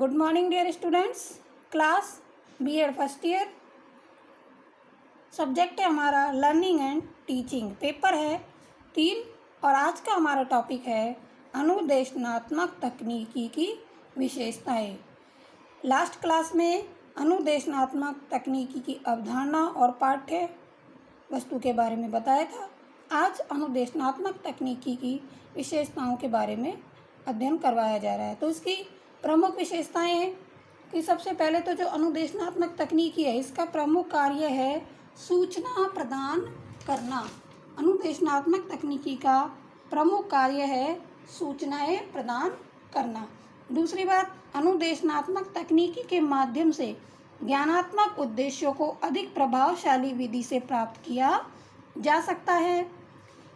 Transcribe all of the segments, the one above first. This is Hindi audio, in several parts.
Good morning dear students. Class BEd first year. Subject है हमारा लर्निंग एंड टीचिंग। पेपर है 3 और आज का हमारा टॉपिक है अनुदेशनात्मक तकनीकी की विशेषताएं। लास्ट क्लास में अनुदेशनात्मक तकनीकी की अवधारणा और पाठ्य वस्तु के बारे में बताया था। आज अनुदेशनात्मक तकनीकी की विशेषताओं के बारे में अध्ययन करवाया जा रहा है। तो इसकी प्रमुख विशेषताएं हैं कि सबसे पहले तो जो अनुदेशनात्मक तकनीकी है इसका प्रमुख कार्य है सूचना प्रदान करना। अनुदेशनात्मक तकनीकी का प्रमुख कार्य है सूचनाएं प्रदान करना। दूसरी बात, अनुदेशनात्मक तकनीकी के माध्यम से ज्ञानात्मक उद्देश्यों को अधिक प्रभावशाली विधि से प्राप्त किया जा सकता है।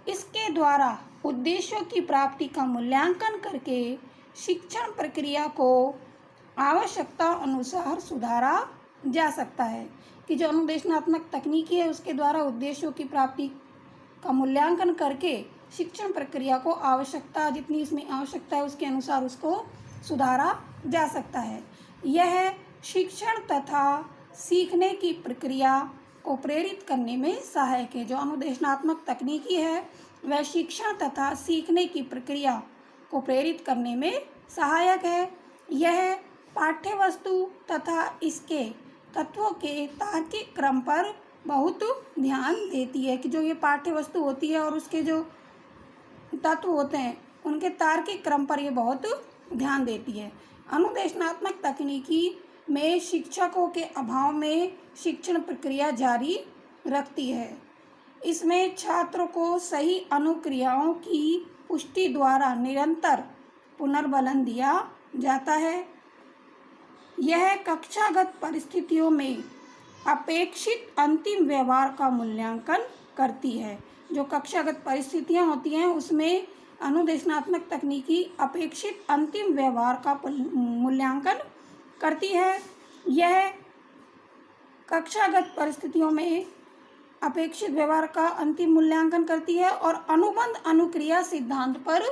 इसके द्वारा उद्देश्यों की प्राप्ति का मूल्यांकन करके शिक्षण प्रक्रिया को आवश्यकता अनुसार सुधारा जा सकता है। कि जो अनुदेशनात्मक तकनीकी है उसके द्वारा उद्देश्यों की प्राप्ति का मूल्यांकन करके शिक्षण प्रक्रिया को आवश्यकता, जितनी इसमें आवश्यकता है उसके अनुसार उसको सुधारा जा सकता है। यह शिक्षण तथा सीखने की प्रक्रिया को प्रेरित करने में सहायक है। जो अनुदेशनात्मक तकनीकी है वह शिक्षण तथा सीखने की प्रक्रिया को प्रेरित करने में सहायक है। यह पाठ्य वस्तु तथा इसके तत्वों के तार्किक क्रम पर बहुत ध्यान देती है। कि जो ये पाठ्य वस्तु होती है और उसके जो तत्व होते हैं उनके तार्किक क्रम पर ये बहुत ध्यान देती है। अनुदेशनात्मक तकनीकी में शिक्षकों के अभाव में शिक्षण प्रक्रिया जारी रखती है। इसमें छात्रों को सही अनुक्रियाओं की पुष्टि द्वारा निरंतर पुनर्बलन दिया जाता है। यह कक्षागत परिस्थितियों में अपेक्षित अंतिम व्यवहार का मूल्यांकन करती है। जो कक्षागत परिस्थितियां होती हैं उसमें अनुदेशनात्मक तकनीकी अपेक्षित अंतिम व्यवहार का मूल्यांकन करती है। यह कक्षागत परिस्थितियों में अपेक्षित व्यवहार का अंतिम मूल्यांकन करती है और अनुबंध अनुक्रिया सिद्धांत पर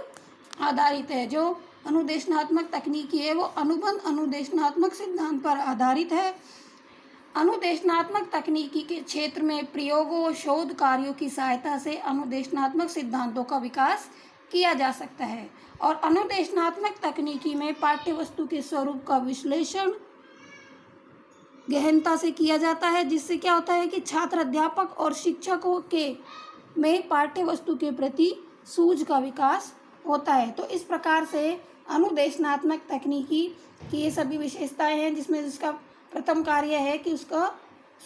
आधारित है। जो अनुदेशनात्मक तकनीकी है वो अनुबंध अनुदेशनात्मक सिद्धांत पर आधारित है। अनुदेशनात्मक तकनीकी के क्षेत्र में प्रयोगों शोध कार्यों की सहायता से अनुदेशनात्मक सिद्धांतों का विकास किया जा सकता है। और अनुदेशनात्मक तकनीकी में पाठ्य वस्तु के स्वरूप का विश्लेषण गहनता से किया जाता है, जिससे क्या होता है कि छात्र, अध्यापक और शिक्षकों के में पाठ्य वस्तु के प्रति सूझ का विकास होता है। तो इस प्रकार से अनुदेशनात्मक तकनीकी की ये सभी विशेषताएं हैं, जिसमें इसका प्रथम कार्य है कि उसका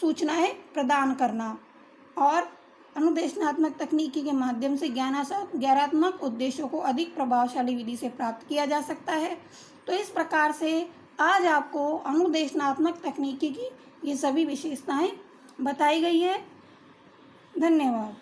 सूचनाएं प्रदान करना और अनुदेशनात्मक तकनीकी के माध्यम से ज्ञानात्मक उद्देश्यों को अधिक प्रभावशाली विधि से प्राप्त किया जा सकता है। तो इस प्रकार से आज आपको अनुदेशनात्मक तकनीकी की ये सभी विशेषताएं बताई गई है। धन्यवाद।